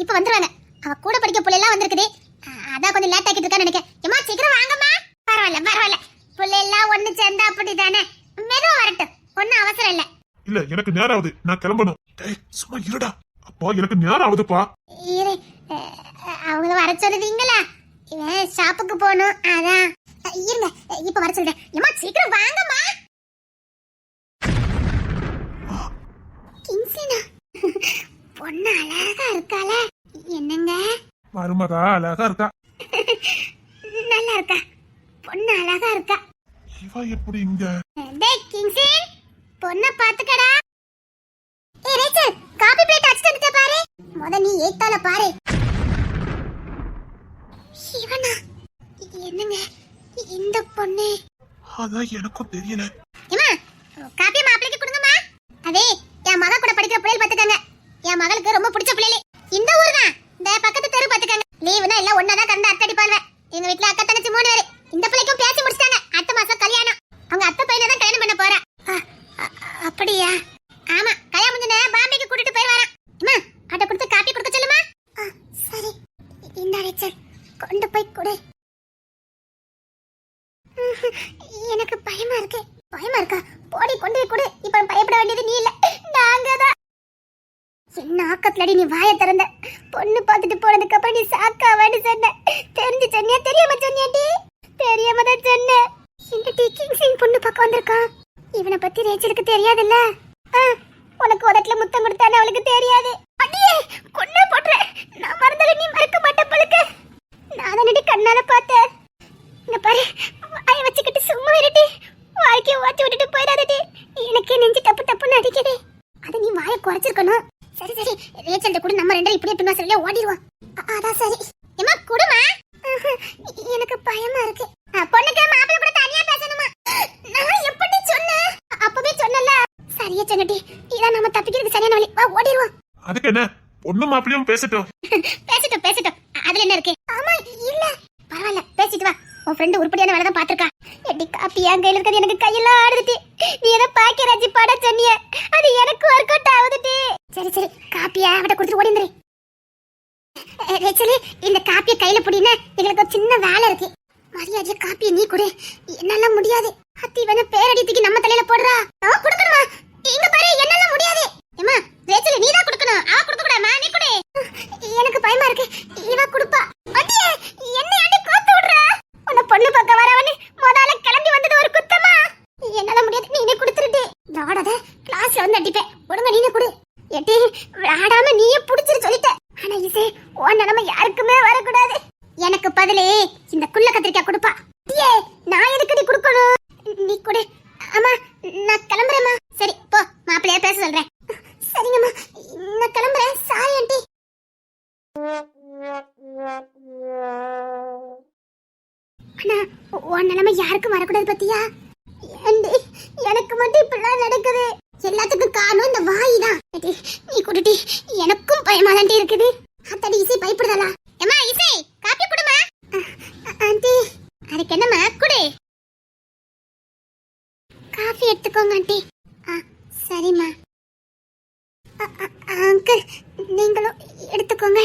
இப்ப வந்துருவாங்க. அவ கூட படிக்க புள்ள எல்லாம் வந்திருக்குது. அதான் கொஞ்சம் லேட் ஆக்கிட்டு இருக்கான்னு நினைக்கிறேன். ஏமா சீக்கிரம் வாங்கம்மா. பரவாயில்ல புள்ள எல்லாம் ஒண்ணு சேர்ந்தா அப்படிதானே. மெதுவா வரட்டும். ஒன்னும் அவசரம் இல்ல. இல்ல எனக்கு நேரம் ஆகுது. நான் கிளம்பணும். டேய் சும்மா இருடா. அப்பா எனக்கு நேரம் ஆகுதுப்பா. இரு அவங்கள வர சொல்லுவீங்களா? இவன் ஷாப்புக்கு போகணும். அதான் இருங்க இப்ப வர சொல்றேன். ஏமா சீக்கிரம் வாங்கம்மா. கிங்சினா பொண்ணு அழகா இருக்கால. என்னங்க மருமகா அழகா இருக்கா. நல்லா இருக்கா. பொண்ணு அழகா இருக்கா. இவ எப்படி இங்க? டேய் கிங்சின் பொண்ண பாத்துக்கடா. ஏய் ரேச்சல் காபி பிளேட் அடிச்சிட்டு வந்துட்ட பாரு. முத நீ ஏத்தால பாரு. இவனா? என்னங்க இந்த பொண்ணு? அதான் எனக்கும் தெரியல. ஏமா காபி மாப்பிளைக்கு கொடுங்கம்மா. அதே என் மக கூட படிக்கிற பிள்ளைகள் பாத்துக்கங்க. என் மகளுக்கு ரொம்ப பிடிச்ச பிள்ளைகள் இந்த ஊர் தான். இந்த பக்கத்து தெரு பாத்துக்கங்க. லீவுனா எல்லாம் ஒண்ணாதான் கண்டு அத்தடி பாருங்க. எங்க வீட்ல அக்கா தங்கச்சி 3 பேரு. இந்த பிள்ளைக்கும் பேசி முடிச்சிட்டாங்க. அடுத்த மாசம் கல்யாணம். அவங்க அத்தை பையனை தான் கல்யாணம் பண்ண போறா. அப்படியா? ஆமா கல்யாணம் முடிஞ்சனே பாம்பேக்கு கூட்டிட்டு போய் வரான். அம்மா அத கொடுத்து காபி கொடுக்க சொல்லுமா. சரி இந்த ரேச்சல் கொண்டு போய் கொடு. எனக்கு பயமா இருக்கு. பயமா இருக்கா? போடி கொண்டு போய் கொடு. இப்ப பயப்பட வேண்டியது நீ இல்ல நாங்க தான். என்ன ஆக்கத்துலடி நீ வாயை திறந்த? பொண்ணு பார்த்துட்டு போனதுக்கு அப்புறம் நீ சாக்காவான்னு சொன்ன. தெரிஞ்சு சொன்னியா தெரியாம சொன்னியாடி? தெரியாம தான் சொன்ன. இந்த டீக்கிங் சிங் பொண்ணு பார்க்க வந்திருக்கான். இவனை பத்தி ரேச்சலுக்கு தெரியாதுல்ல? உனக்கு உதட்டுல முத்தம் கொடுத்தானே அவளுக்கு தெரியாது. அடியே கொன்ன போட்ற. நான் மறந்தல நீ மறக்க மாட்ட பழுக்க. நான் தானடி கண்ணால பார்த்தேன். இங்க பாரு வாயை வச்சுக்கிட்டு சும்மா இருடி. வாழ்க்கைய ஓட்டி விட்டுட்டு போயிடாதடி. எனக்கு நெஞ்சு டப்பு டப்புன்னு அடிக்குது. அது நீ வாயை குறைச்சிருக்கணும். சரி சரி ரேச்சல்ட்ட கூட நம்ம ரெண்டரை இப்படியே பின்னா சரியா ஓடிடுவோம். அதான் சரி. ஏமா குடுமா. எனக்கு பயமா இருக்கு. பொண்ணுக்கு மாப்பிள்ளை கூட தனியா பேசணுமா? நான் எப்படி சொன்னேன்? அப்பவே சொன்னல. சரியா சொன்னடி. இதான் நம்ம தப்பிக்கிறதுக்கு சரியான வழி. வா ஓடிடுவோம். அதுக்கு என்ன? பொண்ணு மாப்பிளையும் பேசட்டும். பேசட்டும். அதுல என்ன இருக்கு? ஆமா இல்ல பரவாயில்ல பேசிட்டு வா. உன் ஃப்ரெண்ட் உருப்படியான வேலை தான் பாத்துருக்கா. எடி காப்பி என் கையில இருக்கிறது எனக்கு கையெல்லாம் ஆடுதுட்டி. நீ ஏதோ பாக்கியராஜி பாட சொன்னிய அது எனக்கு ஒர்க் அவுட் ஆகுதுட்டி. சரி காப்பியா அவட்ட கொடுத்துட்டு ஓடிந்துரு. ரேச்சலி இந்த காப்பியை கையில புடினா எங்களுக்கு ஒரு சின்ன வேலை இருக்கு. மரியாதை காப்பியை நீ கொடு. என்னால முடியாது. அத்தி வேணா பேரடித்துக்கு நம்ம தலையில போடுறா. கொடுக்கணுமா? இங்க பாரு என்னால முடியாது. ஏமா ரேச்சலி நீ தான் கொடுக்கணும். அவ கொடுக்க கூடாமா? நீ கொடு. எனக்கு பயமா இருக்கு. இவ கொடுப்பா. அடியே என்ன அடி கோத்து விடுற? உன்னை பொண்ணு பக்கம் வரவனே முதல்ல கிளம்பி வந்தது ஒரு குத்தமா? என்னால முடியாது. நீனே கொடுத்துருடி. விளாடாத கிளாஸ்ல வந்து அடிப்பேன். ஒழுங்கா நீனே கொடு. எட்டி விளாடாம நீயே புடிச்சிரு சொல்லிட்ட. ஆனா இசை உன் நிலைமை யாருக்குமே வரக்கூடாது. எனக்கு பதிலே இந்த குள்ள கத்திரிக்காய் கொடுப்பா. ஏ நான் எதுக்கடி கொடுக்கணும்? நீ கொடு. அம்மா நான் கிளம்புறேம்மா. சரி போ மாப்பிள்ளையா பேச சொல்றேன். சரிங்கம்மா நான் கிளம்புறேன். Sorry aunty. அண்ணா உன் நிலைமை யாருக்கும் வரக்கூடாது பத்தியா? ஏண்டி எனக்கு மட்டும் இப்படிலாம் நடக்குது? எல்லாத்துக்கும் காரணம் இந்த வாய் தான். நீ குடுடி. எனக்கும் பயமா தான் இருக்குது. அத்தடி இசை பயப்படுதலா? ஏமா இசை காப்பி குடுமா. ஆண்டி அதுக்கு என்னம்மா குடு. காஃபி எடுத்துக்கோங்க ஆண்டி. சரிம்மா. அங்கிள் நீங்களும் எடுத்துக்கோங்க.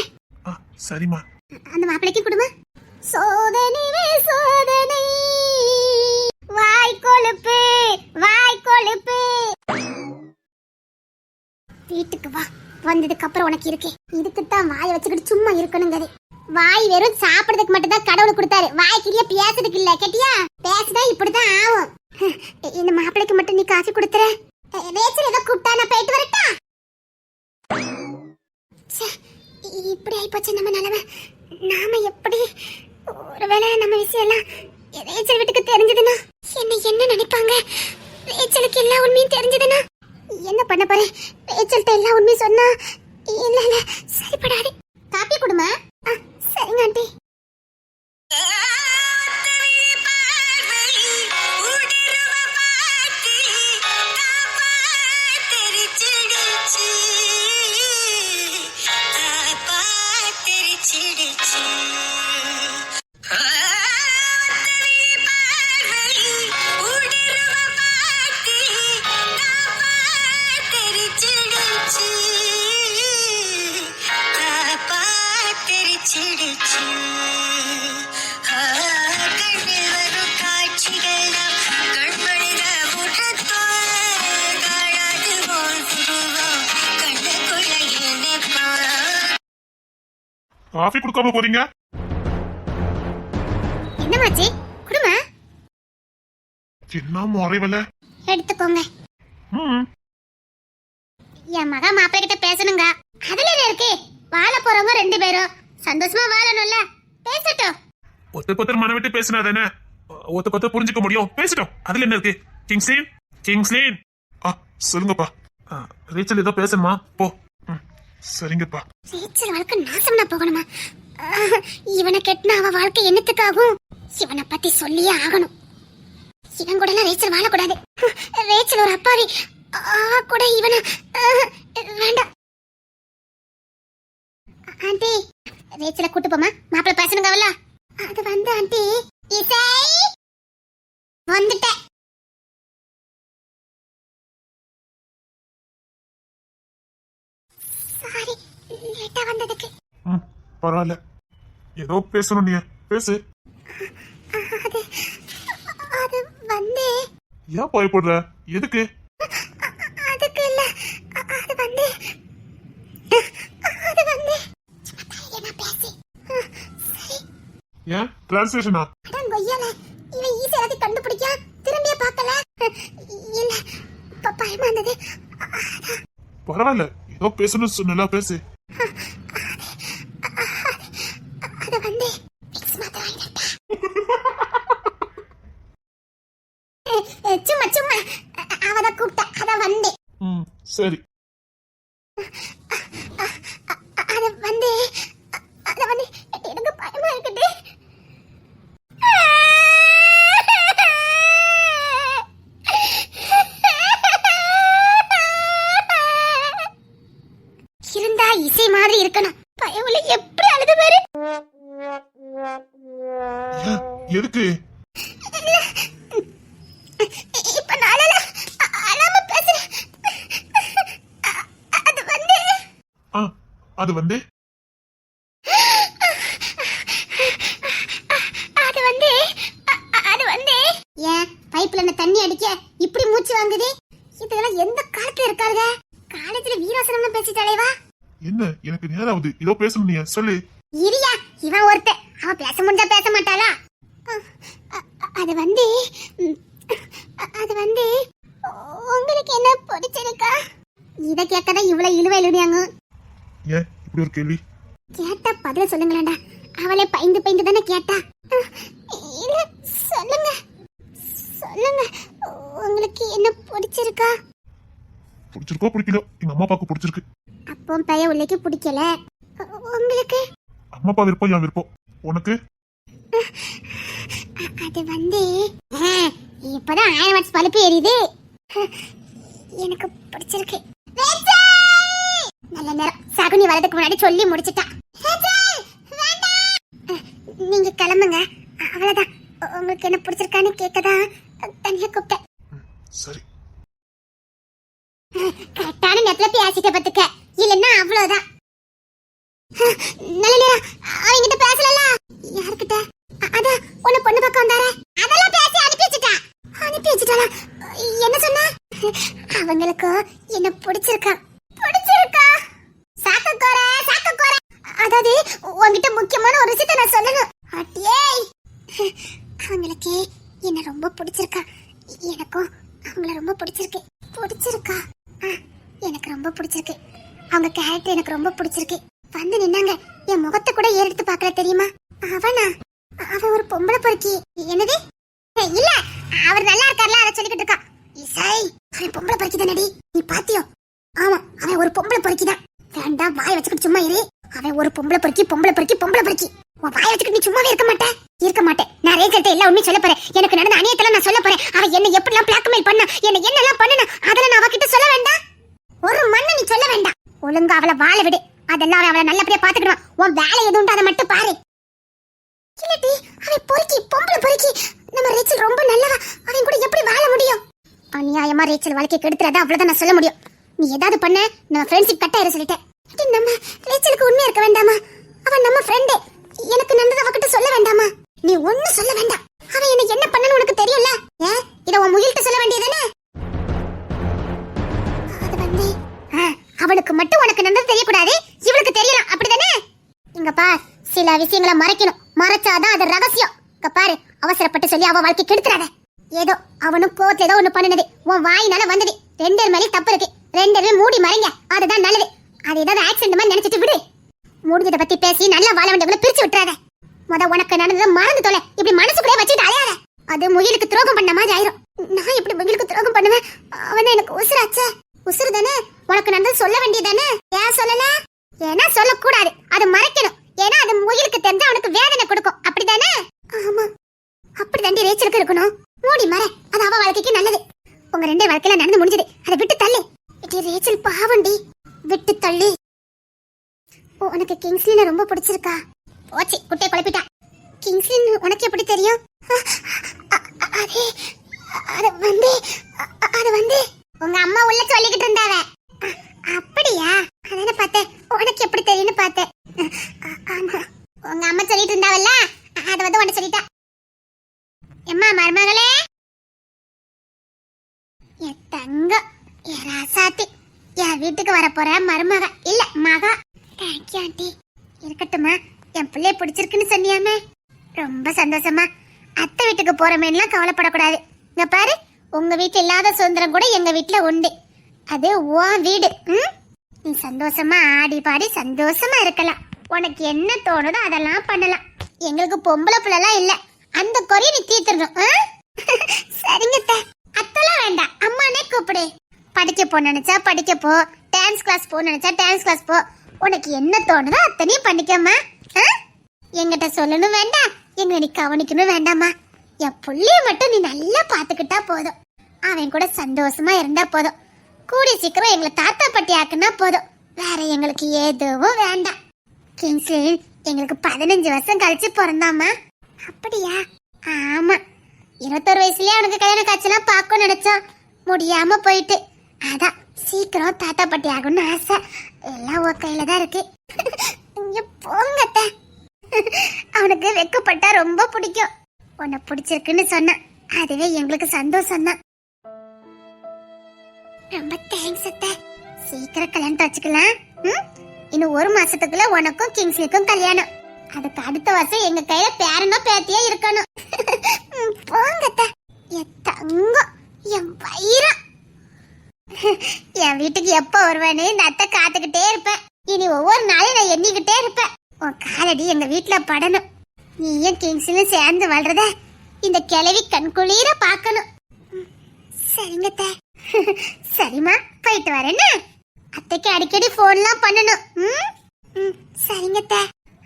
சரிம்மா. அந்த மாப்பிளைக்கு குடுமா. சோதனை சோதனை வாய் கொழுப்பு. வீட்டுக்கு வா. வந்ததுக்கு அப்புறம் உனக்கு இருக்கு. இதுக்குத்தான் வாயை வச்சுக்கிட்டு சும்மா இருக்கணுங்கிறது. வாய் வெறும் சாப்பிடறதுக்கு மட்டும் தான் கடவுள் கொடுத்தாரு. வாய்க்கிறிய பேசுறதுக்கு இல்ல. கேட்டியா? பேசினா இப்படிதான் ஆகும். இந்த மாப்பிளைக்கு மட்டும் நீ காஃபி கொடுத்துற. ரேச்சல் ஏதோ கூப்பிட்டா நான் போயிட்டு வரட்டா? இப்படி ஆயிப்போச்சு நம்ம நிலைமை. நாம எப்படி ஒருவேளை நம்ம விஷயம் எல்லாம் ரேச்சல் வீட்டுக்கு தெரிஞ்சதுன்னா என்னை சொன்னா இல்ல இல்ல சரிப்படாது. காப்பி குடுமா. சரிங்க ஆண்டி. காஃபி குடுக்காம போறீங்க? என்னமாச்சி? குடுமா. என்ன முறைவல? எடுத்துக்கோங்க. என் மகா மாப்பிள்ளை கிட்ட பேசணுங்க. அதுல என்ன இருக்கு? வாழ போறவங்க 2 பேரும் சந்தோஷமா வாழணும்ல. பேசட்டும். ஒருத்தர் மன விட்டு பேசினா தானே ஒருத்தர் புரிஞ்சுக்க முடியும். பேசட்டும். அதுல என்ன இருக்கு? கிங்ஸ்லேன். சொல்லுங்கப்பா. ரீச்சல் ஏதோ பேசணுமா? போ. சரிங்கப்பா. ரீச்சல் வாழ்க்கை நாசம்னா போகணுமா? இவனை கெட்டினா அவ வாழ்க்கை என்னத்துக்காகும்? இவனை பத்தி சொல்லியே ஆகணும். இவன் கூட ரீச்சல் வாழக்கூடாது. ரீச்சல் ஒரு அப்பாவி. கூட இவனை வேண்டாம். ஆண்டி ரீச்சலை கூட்டு போமா. மாப்பிள்ளை பேசணுங்க அவள. அது வந்து ஆண்டி இசை வந்துட்டேன். சாரி லேட்டா வந்ததுக்கு. பரவாயில்ல. ஏதோ பேசணும். நீ பேசு. அது வந்து ஏன் பயப்படுற? எதுக்கு? அதுக்கு இல்ல. அது வந்து என்ன பேசி. ஏன் டிரான்ஸ்லேஷனா? அதான் கொய்யால இவன் ஈஸியா அதை கண்டுபிடிக்க திரும்பியே பார்க்கல. இல்ல பயமா இருந்தது. பரவாயில்ல. ஏதோ பேசணும்னு சொன்னல, பேசு. அது வந்து சும்மா அவதான் கூப்பிட்டா. அதான் வந்து சரி. அது வந்து எனக்கு பயமா இருக்குது. இருந்தா இசை மாதிரி இருக்கணும். பயவுல எப்படி அழுது பாரு. எதுக்கு? இப்ப நான் அழாம பேசுறேன். அது வந்து ஏன் பைப்ல என்ன தண்ணி அடிக்க இப்படி மூச்சு வாங்குது? இதெல்லாம் எந்த காலத்துல இருக்காங்க? காலேஜ்ல வீராசனம் பேசிட்டாலேவா? என்ன எனக்கு நேராவது? ஏதோ பேசணும். நீ சொல்லு. இரியா இவன் ஒருத்த. அவ பேச முடிஞ்சா பேச மாட்டாளா? அது வந்து உங்களுக்கு என்ன பிடிச்சிருக்கா? இத கேட்கதான் இவ்வளவு இழுவை இழுடியாங்க. ஏன் இப்படி ஒரு கேள்வி? கேட்டா பதில சொல்லுங்களேன்டா. அவளை பயந்து தானே கேட்டா. இல்ல சொல்லுங்க உங்களுக்கு என்ன பிடிச்சிருக்கா? பிடிச்சிருக்கோ பிடிக்கல? எங்க அம்மா அப்பாவுக்கு பிடிச்சிருக்கு. அப்போ பையன் உள்ளக்கு பிடிக்கல. உங்களுக்கு? அம்மா அப்பா விருப்பம், என் விருப்பம். உனக்கு? அது வந்து இப்பதான் 1000 வாட்ஸ் பல்பு எரியுது. எனக்கு பிடிச்சிருக்கு. நல்ல நேரம். சகுனி வரதுக்கு முன்னாடி சொல்லி முடிச்சிட்டா. நீங்க கிளம்புங்க. அவ்வளவுதான். உங்களுக்கு என்ன பிடிச்சிருக்கான்னு கேட்கதான் தனியா கூப்பிட்டேன். சரி. கரெக்டான நேரத்துல பேசிட்ட பத்துக்க. இல்லன்னா அவ்வளவுதான். நல்ல நேரம். அவங்கிட்ட பேசல. யாருக்கிட்ட? அதான் உன்னை பொண்ணு பக்கம் வந்தாரே. அதெல்லாம் பேசி அனுப்பி வச்சுட்டாளா? என்ன சொன்னா? அவங்களுக்கு என்ன பிடிச்சிருக்கா. சாக்கக்கோர. அதாவது உன்கிட்ட முக்கியமான ஒரு விஷயத்தை நான் சொல்லணும். அட்டியே அவங்களுக்கு என்ன ரொம்ப பிடிச்சிருக்கா. எனக்கும் அவங்கள ரொம்ப பிடிச்சிருக்கா. எனக்கு ரொம்ப பிடிச்சிருக்கு. அவங்க கேரக்டர் எனக்கு ரொம்ப பிடிச்சிருக்கு. வந்து நின்னாங்க. என் முகத்தை கூட ஏறெடுத்து பார்க்கல தெரியுமா? அவன் ஒரு பொம்பளை பொறுக்கி. என்னது? இல்ல அவர் நல்லா இருக்கார்ல, அதை சொல்லிக்கிட்டு இருக்கா. இசை அவன் பொம்பளை பொறுக்கி தானடி. நீ பாத்தியோ? ஆமா அவன் ஒரு பொம்பளை பொறுக்கிதான். இரு. அவன் ஒரு பொம்பளை பொறுக்கி உன் வாயை வச்சுக்கிட்டு நீ சும்மாவே இருக்க மாட்டேன். நான் ரேச்சல்ட்ட எல்லா உண்மையும் சொல்ல போறேன். எனக்கு நடந்த அநியாயத்தெல்லாம் நான் சொல்ல போறேன். அவ என்ன எப்படிலாம் பிளாக்மெயில் பண்ணா, என்ன என்னெல்லாம் பண்ணனா, அதெல்லாம் நான் அவகிட்ட சொல்ல வேண்டாம். ஒரு மண்ணை நீ சொல்ல வேண்டாம். ஒழுங்கா அவளை வாழ விடு. அதெல்லாம் அவளை நல்லபடியா பாத்துக்கிடுவான். உன் வேலை எது உண்டு அதை மட்டும் பாரு. இல்லடி, அவன் பொம்பளை பொறுக்கி. நம்ம ரேச்சல் ரொம்ப நல்லவா. அவன் கூட எப்படி வாழ முடியும்? அநியாயமா ரேச்சல் வாழ்க்கை கெடுத்துறதா அவ்வளவுதான் நான் சொல்ல முடியும். நீ ஏதாவது பண்ண நான் ஃப்ரெண்ட்ஷிப் கட் ஆயிர சொல்லிட்டேன். நம்ம ரேச்சலுக்கு உண்மையா இருக்க வேண்டாமா? அவன் நம்ம ஃப்ரெண்டு. எனக்கு நடந்தது அவகிட்ட சொல்ல வேண்டாமா? நீ ஒண்ணு சொல்ல வேண்டாம். அவன் என்ன என்ன பண்ணனு உனக்கு தெரியும்ல. ஏன் இத உன் முகில்ட்ட சொல்ல வேண்டியதானே? அது வந்து அவளுக்கு மட்டும் உனக்கு நடந்தது தெரியக்கூடாது, இவளுக்கு தெரியலாம், அப்படிதானே? இங்க பார், சில விஷயங்களை மறைக்கணும். மறைச்சாதான் அது ரகசியம். இங்க பாரு, அவசரப்பட்டு சொல்லி அவ வாழ்க்கை கெடுத்துறாத. ஏதோ அவனும் கோவத்துல ஏதோ ஒண்ணு பண்ணுனது உன் வாயினால வந்தது. ரெண்டு பேர் மேலே தப்பு இருக்கு. ரெண்டு பேரும் மூடி மறைங்க, அதுதான் நல்லது. அது ஏதாவது ஆக்சிடென்ட் மாதிரி நினைச்சிட்டு விடு. முடிஞ்சதை பத்தி பேசி நல்லா வாழ வேண்டியவங்களை பிரிச்சு விட்டுறாத. உனக்கு நடந்ததை மறந்து தொலை. இப்படி மனசுக்குள்ளே வச்சுட்டு அலையாத. அது முகிலுக்கு துரோகம் பண்ண மாதிரி ஆயிரும். நான் இப்படி முகிலுக்கு துரோகம் பண்ணுவேன்? அவன் எனக்கு உசுராச்சே. உசுறு தானே? உனக்கு நடந்தது சொல்ல வேண்டியதானே? ஏன் சொல்லல? ஏன்னா சொல்லக்கூடாது, அது மறைக்கணும். ஏன்னா அது முகிலுக்கு தெரிஞ்சா அவனுக்கு வேதனை கொடுக்கும், அப்படிதானே? ஆமா, அப்படி தாண்டி ரேச்சலுக்கு இருக்கணும். மூடி மறை, அது அவ வாழ்க்கைக்கு நல்லது. உங்க ரெண்டே வாழ்க்கையில நடந்து முடிஞ்சது, அதை விட்டு தள்ளு. ரேச்சல் பாவண்டி, விட்டு தள்ளு. உனக்கு கிங்ஸ்லின ரொம்ப பிடிச்சிருக்கா? ஓச்சி, குட்டை குழப்பிட்டா. கிங்ஸ்லின் உனக்கு எப்படி தெரியும்? அது வந்து உங்க அம்மா உள்ள சொல்லிக்கிட்டு இருந்தாவ. அப்படியா? அதானே பார்த்தேன். உனக்கு எப்படி தெரியும்னு பார்த்தேன். ஆமா, உங்க அம்மா சொல்லிட்டு இருந்தாவல்ல, அத வந்து உன்ன சொல்லிட்டா. எம்மா மருமகளே, என் தங்கம், என் ராசாத்தி, என் வீட்டுக்கு வரப்போற மருமக இல்ல மகா. Thank you aunty. இருக்கட்டுமா, என் பிள்ளைய பிடிச்சிருக்குன்னு சொன்னியாமே, ரொம்ப சந்தோஷமா. அத்தை வீட்டுக்கு போறமேலாம் கவலைப்படக்கூடாது. இங்க பாரு, உங்க வீட்டுல இல்லாத சுதந்திரம் கூட எங்க வீட்டுல உண்டு. அது உன் வீடு. நீ சந்தோஷமா ஆடி பாடி சந்தோஷமா இருக்கலாம். உனக்கு என்ன தோணுதோ அதெல்லாம் பண்ணலாம். எங்களுக்கு பொம்பளை பிள்ளைலாம் இல்ல, அந்த குறைய நீ தீர்த்துடணும். சரிங்க அத்தெல்லாம் வேண்டாம், அம்மானே கூப்பிடு. படிக்க போ நினைச்சா படிக்க போ, டான்ஸ் கிளாஸ் போ நினைச்சா டான்ஸ் கிளாஸ் போ. உனக்கு என்ன தோணுதோ அத்தனையும் பண்ணிக்கம்மா. என்கிட்ட சொல்லணும் வேண்டாம், எங்களை நீ கவனிக்கணும் வேண்டாமா. என் புள்ளைய மட்டும் நீ நல்லா பாத்துக்கிட்டா போதும். அவன் கூட சந்தோஷமா இருந்தா போதும். கூடிய சீக்கிரம் எங்களை தாத்தா பட்டி ஆக்குனா போதும். வேற எங்களுக்கு எதுவும் வேண்டாம். கிங்ஸ்லின் எங்களுக்கு 15 வருஷம் கழிச்சு பிறந்தாமா. அப்படியா? ஆமா, 21 வயசுலயே அவனுக்கு கல்யாண காட்சிலாம் பார்க்க நினைச்சோம், முடியாம போயிட்டு. அதான் சீக்கிரம் தாத்தா பட்டி ஆகணும்னு ஆசை. எல்லாம் உன் கையில தான் இருக்கு. இங்க போங்கட்ட. அவனுக்கு வெக்கப்பட்டா ரொம்ப பிடிக்கும். உன்னை பிடிச்சிருக்குன்னு சொன்னான், அதுவே எங்களுக்கு சந்தோஷம் தான். ரொம்ப தேங்க்ஸ் அத்தை. சீக்கிரம் கல்யாணத்தை வச்சுக்கலாம். இன்னும் 1 மாசத்துக்குள்ள உனக்கும் கிங்ஸ்லிக்கும் கல்யாணம். அதுக்கு அடுத்த வருஷம் எங்க கையில பேரனோ பேத்தியா இருக்கணும். போங்கத்த. என் தங்கம், என் வயிறம். என் வீட்டுக்கு எப்ப வருவேன்னு இந்த அத்தை காத்துக்கிட்டே இருப்பேன். இனி ஒவ்வொரு நாளும் நான் எண்ணிக்கிட்டே இருப்பேன். உன் காலடி எங்க வீட்டுல படணும். நீயும் கிங்ஸ்லும் சேர்ந்து வாழ்றத இந்த கிழவி கண்குளிர பாக்கணும். சரிங்க. சரிம்மா, போயிட்டு வரேன்னு. அத்தைக்கு அடிக்கடி போன்லாம் பண்ணணும். சரிங்க.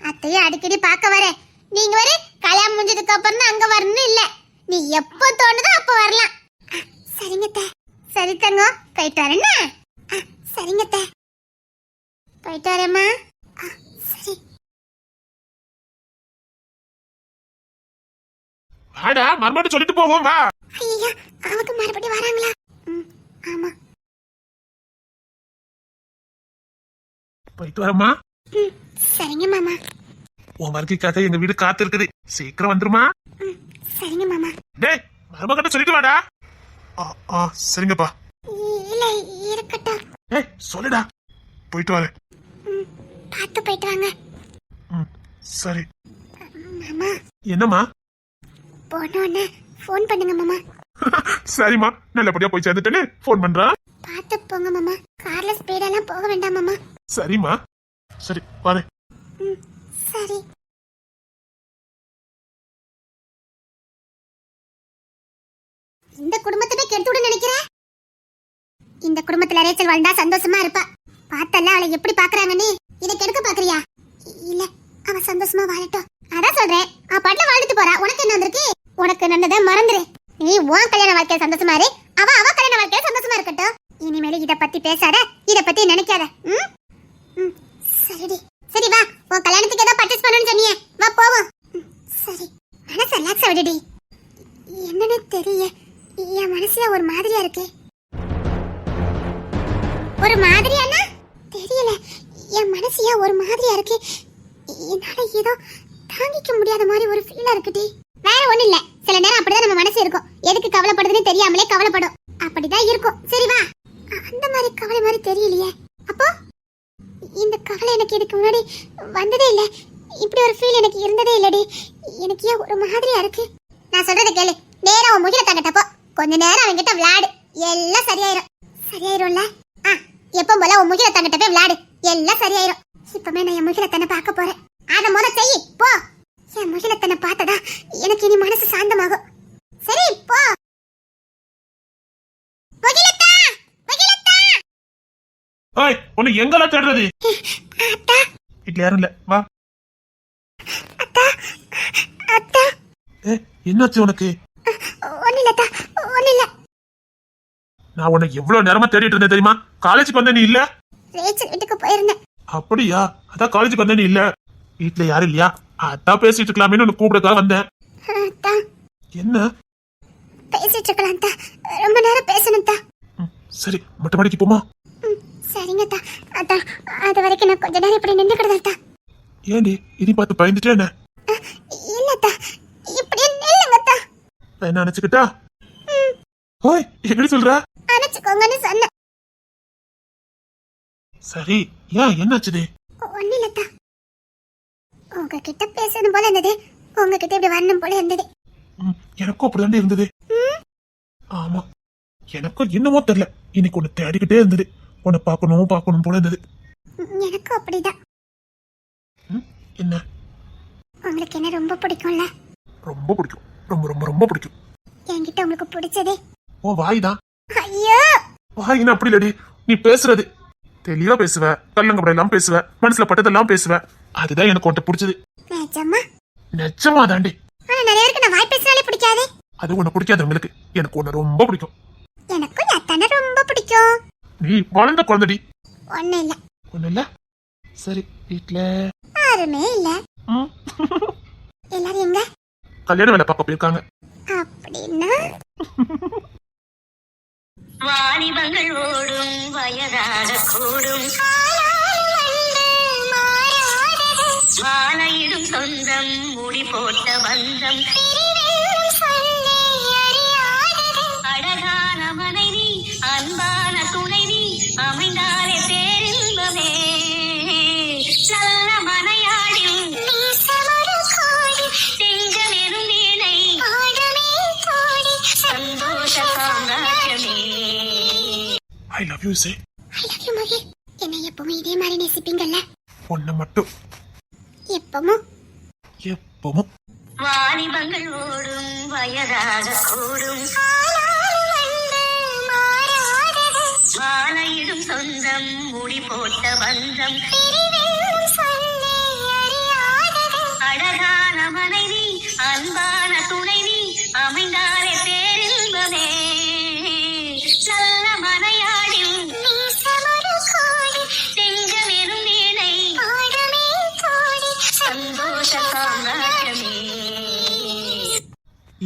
அத்தையும் அடிக்கடி பார்க்க வரேன். நீங்க வர கல்யாணம் முடிஞ்சதுக்கு அப்புறம் அங்க வரணும் இல்ல, நீ எப்ப தோணுதோ அப்ப வரலாம். சரிங்க. சரி தங்கம், போயிட்டு வரேன்னா. சரிங்க. போயிட்டு வரேம்மா. சரி. வாடா, மறுபடியும் சொல்லிட்டு போவோம் வா. ஐயா, அவங்க மறுபடியும் வராங்களா? ஆமா. போயிட்டு வரமா. சரிங்க மாமா. உன் வாழ்க்கைக்காக எங்க வீடு காத்து இருக்குது, சீக்கிரம் வந்துருமா. சரிங்க மாமா. டேய், மருமகிட்ட சொல்லிட்டு வாடா. சரிங்கப்பா. இல்ல, இருக்கட்டும். ஏய், சொல்லுடா. போயிட்டு வரேன். பார்த்து போயிட்டு வாங்க. சரி. மாமா. என்னம்மா? போனோன்னு ஃபோன் பண்ணுங்க மாமா. சரிம்மா, நல்லபடியா போய் சேர்ந்துட்டேன்னு ஃபோன் பண்றேன். பார்த்து போங்க மாமா, கார்ல ஸ்பீடெல்லாம் போக வேண்டாம் மாமா. சரிம்மா. சரி, வரேன். சரி. இந்த குடும்பத்தை கெடுத்து விட நினைக்கிற? இந்த குடும்பத்துல ரேச்சல் வாழ்ந்தா சந்தோஷமா இருப்பா. பார்த்தல அவளை எப்படி பாக்குறாங்க நீ? இதை கெடுக்க பாக்குறியா? இல்ல, அவ சந்தோஷமா வாழட்டும். அதான் சொல்றேன், அவ பாட்டுல வாழ்ந்துட்டு போறா. உனக்கு என்ன வந்திருக்கு? உனக்கு நல்லதை மறந்துரு. நீ உன் கல்யாண வாழ்க்கையில சந்தோஷமா இரு, அவ கல்யாண வாழ்க்கையில சந்தோஷமா இருக்கட்டும். இனிமேல இத பத்தி பேசாத, இத பத்தி நினைக்காத. சரிடி. சரி வா, உன் கல்யாணத்துக்கு ஏதோ பர்ச்சேஸ் பண்ணணும்னு சொன்னியே, வா போவோம். சரி, மனசு ரிலாக்ஸா விடுடி. என்னன்னு தெரிய, என் மனசுல ஒரு மாதிரியா இருக்கு. ஒரு மாதிரியானா தெரியல, என் மனசியா ஒரு மாதிரியா இருக்கு. என்னால ஏதோ தாங்கிக்க முடியாத மாதிரி ஒரு ஃபீலா இருக்குடி. வேற ஒண்ணு இல்ல, சில நேரம் அப்படிதான் நம்ம மனசு இருக்கும். எதுக்கு கவலைப்படுதுன்னு தெரியாமலே கவலைப்படும். அப்படிதான் இருக்கும். சரி வா. அந்த மாதிரி கவலை மாதிரி தெரியலையே. அப்போ இந்த கவலை எனக்கு இதுக்கு முன்னாடி வந்ததே இல்ல. இப்படி ஒரு ஃபீல் எனக்கு இருந்ததே இல்லடி. எனக்கு ஏன் ஒரு மாதிரியா இருக்கு. நான் சொல்றத கேளு. நேரா உன் முகில தங்கட்டப்போ கொஞ்ச நேரம் அவங்கிட்ட விளையாடு, எல்லாம் சரியாயிரும். சரியாயிரும்ல? எப்போ போல உன் முகில தங்கிட்ட போய் விளையாடு, எல்லாம் சரியாயிரும். இப்பமே நான் என் முகிலத்தனை பார்க்க போறேன். அத முத செய் போ. என் முகிலத்தனை பார்த்ததா எனக்கு இனி மனசு சாந்தமாகும். சரி போ. முகிலத்தா, முகிலத்தா. ஓய், உன்னை எங்கெல்லாம் தேடுறது? அத்தா, வீட்ல யாரும் இல்ல, வா. அத்தா, அத்தா. என்னாச்சு உனக்கு? ஒண்ணு இல்ல, ஒண்ணு இல்ல. நான் உன்னை எவ்வளவு நேரமா தேடிட்டு இருந்தேன் தெரியுமா? காலேஜுக்கு வந்த நீ இல்ல. ரேச்சல் வீட்டுக்கு போயிருந்தேன். அப்படியா? அதான் காலேஜுக்கு வந்த நீ இல்ல. வீட்ல யாரும் இல்லையா? அதான் பேசிட்டு இருக்கலாமேன்னு உன்னை கூப்பிடக்காக வந்தேன். அத்தா, என்ன? பேசிட்டு இருக்கலாம் அத்தா, ரொம்ப நேரம் பேசணும் அத்தா. சரி, மொட்டை மாடிக்கு போமா? சரிங்க அத்தா. அத்தா, அது வரைக்கும் நான் கொஞ்ச நேரம் இப்படி நின்னுக்கிடுதா அத்தா. ஏண்டி இனி பார்த்து பயந்துட்டே என்ன? இல்ல அத்தா, இப்படி நில்லுங்க அத்தா. என்ன நினைச்சுக்கிட்டா? ஓய், எப்படி சொல்ற? அணைச்சுக்கோங்கன்னு சொன்னேன். சரி, ஏன் என்னாச்சுது? ஒண்ணு இல்ல அத்தா, உங்ககிட்ட பேசணும் போல இருந்தது, உங்ககிட்ட இப்படி வரணும் போல இருந்தது. எனக்கும் அப்படிதாண்டே இருந்தது. ஆமா, எனக்கும் என்னமோ தெரியல, இன்னைக்கு உன்னை தேடிக்கிட்டே இருந்தது. உன்னை பார்க்கணும் போல இருந்தது. எனக்கும் அப்படிதான். என்ன? உங்களுக்கு என்ன ரொம்ப பிடிக்கும்ல? ரொம்ப பிடிக்கும், ரொம்ப ரொம்ப ரொம்ப பிடிக்கும். என்கிட்ட உங்களுக்கு பிடிச்சதே ஓ வாய் தான். ஐயோ, வாயினா அப்படி இல்லடி, நீ பேசுறது தெளிவா பேசுவ, கல்லங்கப்பட எல்லாம் பேசுவ, மனசுல பட்டதெல்லாம் பேசுவ. அதுதான் எனக்கு உன்கிட்ட பிடிச்சது. நிஜமா? நிஜமா தாண்டி. ஆனா நிறைய பேருக்கு நான் வாய் பேசினாலே பிடிக்காதே. அது உன்னை பிடிக்காதவங்களுக்கு எனக்கு உன்னை ரொம்ப பிடிக்கும். எனக்கும் அத்தான ரொம்ப பிடிக்கும். நீ வளர்ந்த குழந்தைடி. ஒண்ணு இல்ல. ஒண்ணு இல்ல? சரி, வீட்ல யாருமே இல்ல. எல்லாரும் எங்க? கல்யாண வேலை பார்க்க போயிருக்காங்க. அப்படின்னா வாலிபங்கள் ஓடும் வயதாக கூடும் மாலையிடும் சொந்தம் முடி போட்ட பந்தம் அழகான மனைவி அன்பான துணைவி அமைந்தாலே பேரின்பமே நல்ல மனையாடில் செங்கமெரும் வீணை சந்தோஷ காங்காற்றமே. ஐ லவ் யூ சே. I love you Mahi. என்னை எப்பவும் இதே மாதிரி நேசிப்பீங்கல்ல? உன்னை மட்டும் எப்பவும் எப்பவும். வாலிபங்கள் ஓடும் வயதாக கூடும் மாலையிடும் சொந்தம் முடி போட்ட பந்தம் அழகான மனைவி அன்பான துணைவி அமைந்தாலே பேரின்பமே நல்ல மனையாடில் செங்கமெரும் வீணை சந்தோஷ காங்காற்றமே.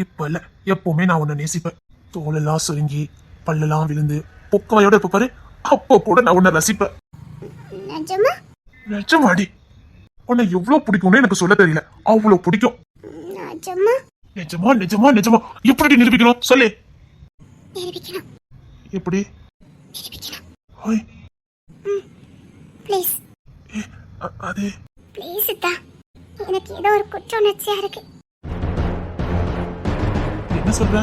இப்ப இல்ல, எப்பவுமே நான் உன்னை நேசிப்பேன். தோலெல்லாம் சுருங்கி பல்லெல்லாம் விழுந்து பொக்கவையோட இப்ப பாரு, அப்போ கூட நான் உன்னை ரசிப்பேன். நிஜமா? நிஜமாடி, உன்னை எவ்வளவு பிடிக்கும்னு எனக்கு சொல்ல தெரியல, அவ்வளவு பிடிக்கும். நிஜமா? நிஜமா நிஜமா நிஜமா. எப்படி நிரூபிக்கணும் சொல்லு? நிரூபிக்கணும். எப்படி? நிரூபிக்கணும். ஓய், ப்ளீஸ் அது ப்ளீஸ் அத்தா, எனக்கு ஏதோ ஒரு குற்ற உணர்ச்சியா இருக்கு. என்ன சொல்ற?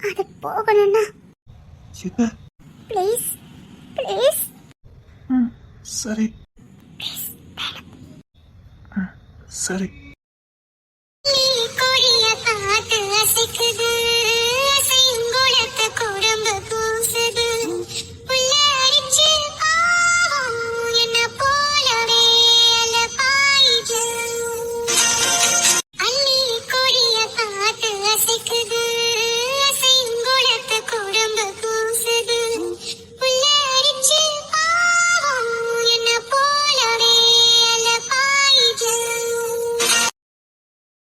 அது போகணும்னா என்ன? Please please. சரி ப்ளீஸ் வேணும். சரி.